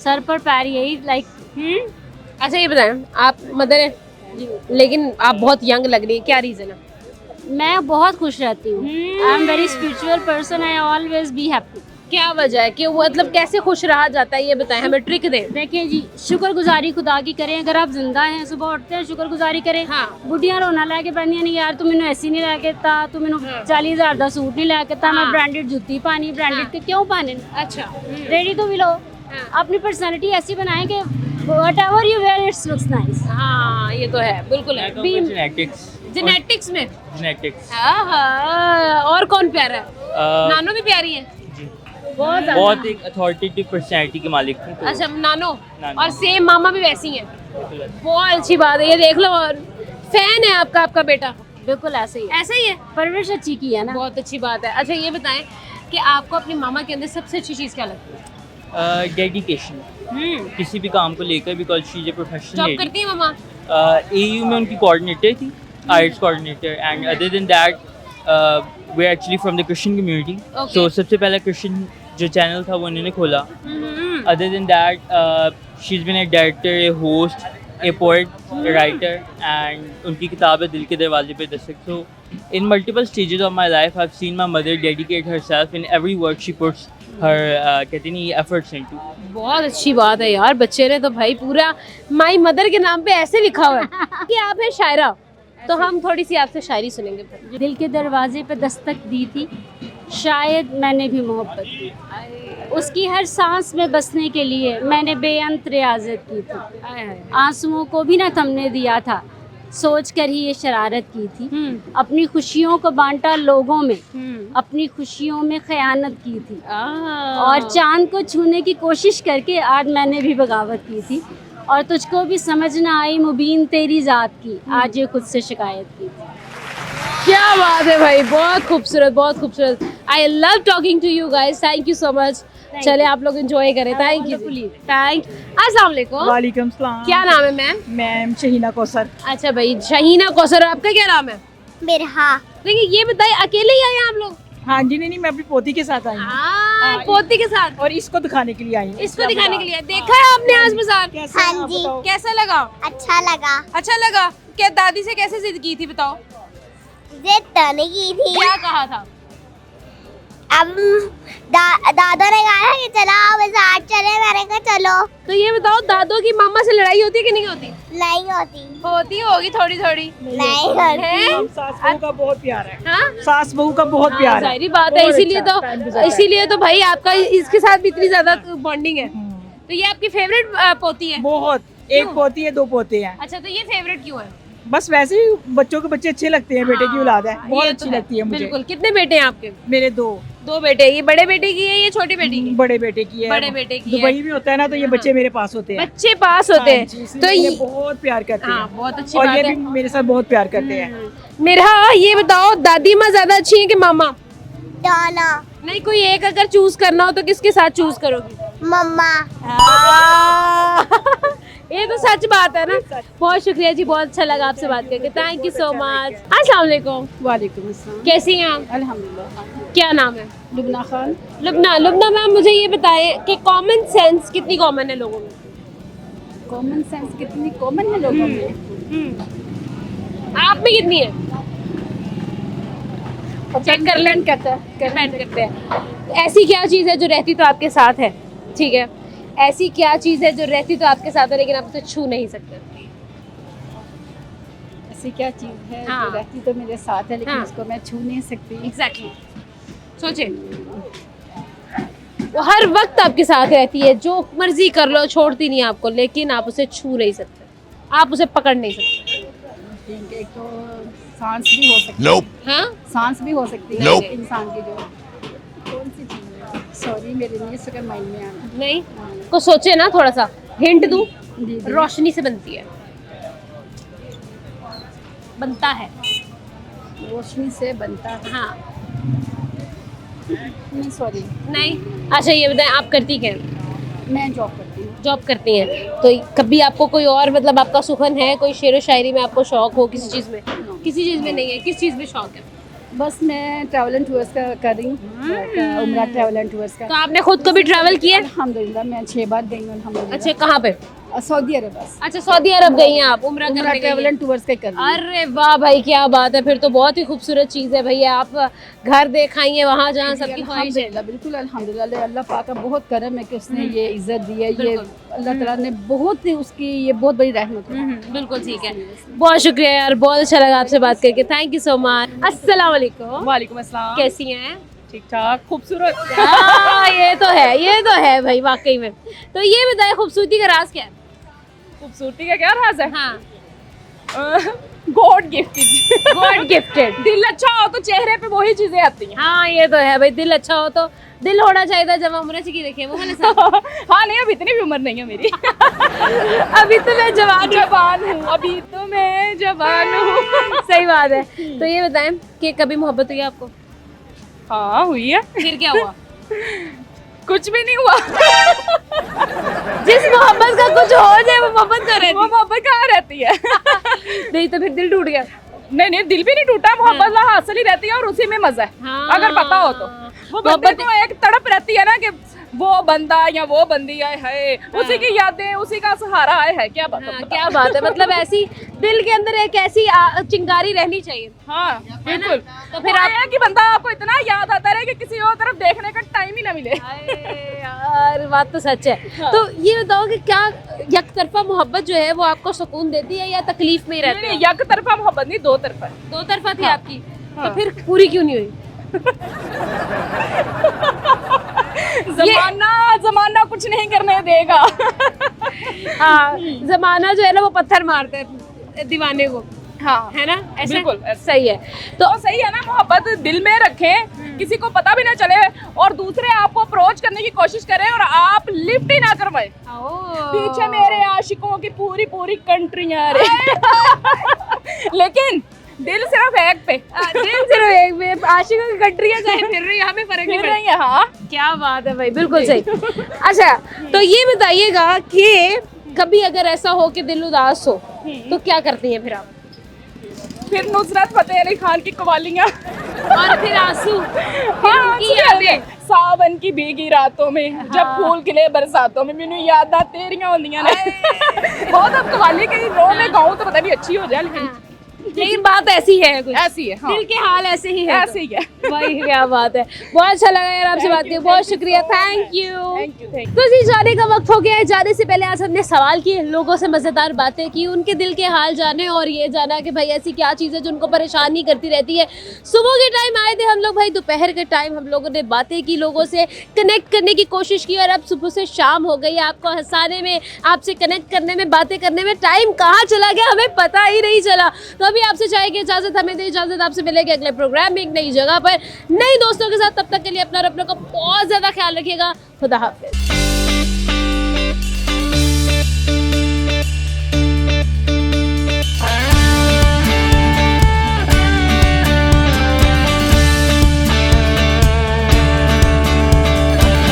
सर पर पैर, यही लाइक। अच्छा ये बताएं, आप मदर हैं लेकिन आप बहुत यंग लग रही है, क्या रीजन है? मैं बहुत खुश रहती हूँ। I am very spiritual person, I always be happy. क्या वजह है कि वो मतलब कैसे खुश रहा जाता है, ये बताएं, हमें ट्रिक दें। देखिए जी, शुक्रगुजारी खुदा की करें। अगर आप जिंदा हैं, सुबह उठते हैं, शुक्रगुजारी करें। हाँ। बुढ़िया रोना लैके पैंदियां नहीं, यार तू मैनू ऐसी नहीं लैके ता, तू मैनू 40,000 का सूट नहीं लैके ता, मैं ब्रांडेड जुत्ती पानी, ब्रांडेड के क्यों पाने। अच्छा, रेडी तो भी लो। अपनी पर्सनालिटी ऐसी बनाए कि whatever you wear it's looks nice. हाँ ये तो है, बिल्कुल है। जेनेटिक्स में और कौन प्यारा है? नानो भी प्यारी है, बहुत एक अथॉरिटेटिव पर्सनैलिटी के मालिक थे। अच्छा नानो, और सेम मामा भी वैसी हैं। बहुत अच्छी बात है, ये देख लो, और फैन है आपका बेटा। बिल्कुल ऐसे ही, ऐसा ही है, परवरिश अच्छी की है ना। बहुत अच्छी बात है। अच्छा ये बताएं कि आपको अपनी मामा के अंदर सबसे अच्छी चीज़ क्या लगती है? डेडिकेशन किसी भी काम को लेकर, because she is a professional job lady. करती है मामा? AU में उनकी कोऑर्डिनेटर थी, arts coordinator, and other than that we are actually from the Christian community. So सबसे पहला क्रिश्चियन जो चैनल था वो उन्होंने खोला। Other than that she is been a director, a host, a poet, a writer, and उनकी किताब है Dil ke Darwaze pe Dastak. So in multiple stages of my life I have seen my mother dedicate herself in every work she puts her कहते नहीं efforts into. बहुत अच्छी बात है यार, बच्चे ने तो भाई पूरा माई मदर के नाम पे ऐसे लिखा हुआ है कि आप हैं शायरा। तो हम थोड़ी सी आपसे शायरी सुनेंगे फिर। दिल के दरवाजे पे दस्तक दी थी, शायद मैंने भी मोहब्बत की। उसकी हर सांस में बसने के लिए मैंने बेअंत रियाजत की थी। आंसुओं को भी ना थमने दिया था, सोच कर ही ये शरारत की थी। अपनी खुशियों को बांटा लोगों में, अपनी खुशियों में खयानत की थी। और चांद को छूने की कोशिश करके आज मैंने भी बगावत की थी। और तुझको भी समझ ना आई मुबीन तेरी ज़ात की, आज ये खुद से शिकायत की थी। क्या बात है भाई, बहुत खूबसूरत, बहुत खूबसूरत। I love talking to you guys, thank you so much. चले आप लोग एंजॉय करें, थैंक यू। अस्सलाम वालेकुम। वालेकुम सलाम। क्या नाम है मैम? मैम शहीना कौसर। अच्छा भाई, शहीना कौसर, आपका क्या नाम है? बिरहा। देखिए ये बताइए, अकेले ही आए हैं आप लोग? हाँ जी, नहीं मैं अपनी पोती के साथ आई हूँ। पोती के साथ, और इसको दिखाने के लिए आई हूँ। इसको दिखाने के लिए देखा है आपने आज बाजार? हाँ जी। कैसा लगा? अच्छा लगा। अच्छा लगा। क्या दादी से कैसे जिद की थी बताओ? जिद तो नहीं की थी। क्या कहा था? अब दादा ने कहा कि चलो बाजार चले, मैंने कहा चलो। तो ये बताओ, दादों की मामा से लड़ाई होती है कि नहीं होती? नहीं होती। होती होगी थोड़ी थोड़ी। नहीं होती। सास बहू का बहुत प्यार है। हाँ? सास बहू का बहुत प्यार है। जाहिर बात है, इसीलिए तो भाई आपका इसके साथ भी इतनी ज्यादा बॉन्डिंग है। तो ये आपकी फेवरेट पोती है? बहुत। एक पोती है, दो पोते हैं। अच्छा, तो ये फेवरेट क्यों है? बस वैसे ही बच्चों के बच्चे अच्छे लगते हैं। बेटे की औलाद है, बहुत ये अच्छी तो है, लगती है मुझे। बिल्कुल। कितने बेटे हैं आपके? मेरे दो बेटे। ये बड़े बेटे की है, ये छोटी बेटी की? बड़े बेटे की है। बड़े बेटे की है। दुबई में होता है ना, तो ये बच्चे मेरे पास होते हैं। बच्चे पास होते हैं, तो ये बहुत प्यार करते हैं। बहुत अच्छी और बात ये है। भी मेरे साथ बहुत प्यार करते हैं। मेरा ये बताओ, दादी माँ ज्यादा अच्छी है कि मामा? दोनों। नहीं, कोई एक अगर चूज करना हो तो किसके साथ चूज करोगी? मम्मा। ये तो सच बात है ना। बहुत शुक्रिया जी, बहुत अच्छा लगा आपसे बात करके, थैंक यू सो मच। अस्सलाम वालेकुम। वालेकुम अस्सलाम। कैसी हैं आप? अल्हम्दुलिल्लाह। क्या नाम है? लुबना खान। लुबना मैम, मुझे ये बताएं कि कॉमन सेंस कितनी कॉमन है लोगों में? कॉमन सेंस कितनी कॉमन है लोगों में? आप में कितनी है? चेक कर लें, डिपेंड करते हैं। ऐसी क्या चीज़ है जो रहती तो आपके साथ है? ठीक है, ऐसी क्या चीज़ है जो रहती तो आपके साथ है लेकिन आप उसे छू नहीं सकते? ऐसी क्या चीज़ है हाँ। जो रहती तो मेरे साथ है, लेकिन हाँ। उसको मैं छू नहीं सकती। एग्जैक्टली। सोचे, वो हर वक्त आपके साथ रहती है, जो मर्जी कर लो, छोड़ती नहीं आपको, लेकिन आप उसे छू नहीं सकते, आप उसे पकड़ नहीं सकते। एक तो सांस भी हो सकती है। हाँ, सांस भी हो सकती है इंसान की। जो कौन सी चीज़ है? सॉरी, मेरे लिए इसका माइंड में आना नहीं को सोचे ना, थोड़ा सा हिंट दूं? जी। रोशनी से बनती है, बनता है। रोशनी से बनता है। हाँ। नहीं, सॉरी। नहीं। अच्छा ये बताएं, आप करती क्या हैं? मैं जॉब करती हूँ। जॉब करती हैं, तो कभी आपको कोई और मतलब आपका सुखन है, कोई शेर व शायरी में आपको शौक हो किसी चीज़ में? किसी चीज़ में नहीं है, किस चीज़ में शौक है? बस मैं ट्रैवल एंड टूर्स का कर रही हूँ, उम्रा ट्रैवल एंड टूर्स का। तो आपने खुद कभी ट्रैवल किया है? अल्हम्दुलिल्लाह मैं 6 बार गई हूँ अल्हम्दुलिल्लाह। अच्छा, कहाँ पे? सऊदी अरब बस। अच्छा, सऊदी अरब गई हैं आप, उम्रा करने गई ट्रैवल हैं। एंड टूर्स का कर रही हूँ। अरे वाह भाई, क्या बात है, फिर तो बहुत ही खूबसूरत चीज़ है भैया। आप घर देख आई हैं वहाँ जहाँ सबकी ख्वाहिश है। अल्हम्दुलिल्लाह, बिल्कुल अल्हम्दुलिल्लाह, अल्लाह पाक का बहुत करम है कि उसने ये इज्जत दी है, ये अल्लाह ताला ने बहुत ही उसकी ये बहुत बड़ी रहमत है। बिल्कुल ठीक है, बहुत शुक्रिया यार, बहुत अच्छा लगा आपसे बात करके, थैंक यू सो मच। अस्सलाम वालेकुम। वालेकुम अस्सलाम। कैसी हैं? ठीक ठाक, खूबसूरत। ये तो है भाई, वाकई में। तो ये बताएं, खूबसूरती का राज क्या है? खूबसूरती का क्या राज है? हाँ, गॉड गिफ्टेड। God gifted. दिल अच्छा हो तो चेहरे पे वही चीजें आती हैं। हाँ ये तो है भाई, दिल अच्छा हो तो दिल होना चाहिए था जब उम्र से की रखी है वो वाले साहब। हाँ नहीं, अभी इतनी भी उम्र नहीं है मेरी। अभी तो मैं जवान हूँ, अभी तो मैं जवान हूँ। सही बात है। तो ये बताएं कि कभी मोहब्बत हुई आपको? हाँ हुई है। फिर क्या हुआ? कुछ भी नहीं हुआ। जिस मोहब्बत का कुछ हो जाए वो मोहब्बत कर रही वो मोहब्बत कहाँ रहती है? नहीं तो फिर दिल टूट गया। नहीं, दिल भी नहीं टूटा, मोहब्बत हासिल ही रहती है और उसी में मजा है। हाँ। अगर पता हो तो वो बंदे को एक तड़प रहती है ना कि वो बंदा या वो बंदी आए है, उसी की यादें, उसी का सहारा आए है। क्या बात है? क्या बात है, मतलब ऐसी दिल के अंदर एक ऐसी चिंगारी रहनी चाहिए। हाँ बिल्कुल। तो फिर आप कि बंदा आपको इतना याद आता रहे कि किसी और तरफ देखने का टाइम ही ना मिले। यार बात तो सच है। तो ये बताओ कि क्या यकतरफा मोहब्बत जो है वो आपको सुकून देती है या तकलीफ में ही रहती है? नहीं, एक तरफा मोहब्बत नहीं, दो तरफा। दो तरफा थी आपकी। तो फिर पूरी क्यों नहीं हुई? जमाना कुछ नहीं करने देगा। हाँ, जमाना जो है ना वो पत्थर मारता है दीवाने को। हाँ है ना, ऐसे बिल्कुल सही है। तो सही है ना, मोहब्बत दिल में रखें, किसी को पता भी ना चले और दूसरे आपको अप्रोच करने की कोशिश करें और आप लिफ्ट ही ना करवाएं। पीछे मेरे आशिकों की पूरी कंट्रियां रे। लेकिन दिल सिर्फ एक पे। दिल सिर्फ एक पे, आशिकों की कंट्रियां चाहे फिर रही, यहाँ पे फर्क नहीं रही है। हाँ क्या बात है भाई, बिल्कुल सही। अच्छा, तो ये बताइएगा कि कभी अगर ऐसा हो कि दिल उदास हो तो क्या करती हैं फिर आप? फिर नुसरत फतेह अली खान की कवालियां और फिर आंसू। हाँ, सावन की भीगी रातों में जब फूल खिले बरसातों में मैनू यादां तेरियां होंदियां ने। बहुत अब कवाली कहीं रो में गाऊं तो पता नहीं अच्छी हो जाए, लेकिन बात ऐसी है, कुछ ऐसी है। हाँ। दिल के हाल ऐसे ही है, ऐसे ही है भाई। क्या बात है, बहुत अच्छा लगा यार आपसे बात करके, बहुत शुक्रिया, थैंक यू। तो जी जाने का वक्त हो गया है। जाने से पहले आज हमने सवाल किए, लोगों से मजेदार बातें की, उनके दिल के हाल जाने और ये जाना कि भाई ऐसी क्या चीज़ है जो उनको परेशानी करती रहती है। सुबह के टाइम आए थे हम लोग भाई, दोपहर के टाइम हम लोगों ने बातें की, लोगों से कनेक्ट करने की कोशिश की और अब सुबह से शाम हो गई। आपको हंसाने में, आपसे कनेक्ट करने में, बातें करने में टाइम कहाँ चला गया हमें पता ही नहीं चला। तो अभी आपसे चाहेंगे इजाजत, हमें दे इजाजत, आपसे मिलेंगे अगले प्रोग्राम में एक नई जगह पर नए दोस्तों के साथ। तब तक के लिए अपना और अपनों का बहुत ज्यादा ख्याल रखिएगा। खुदा हाफिज।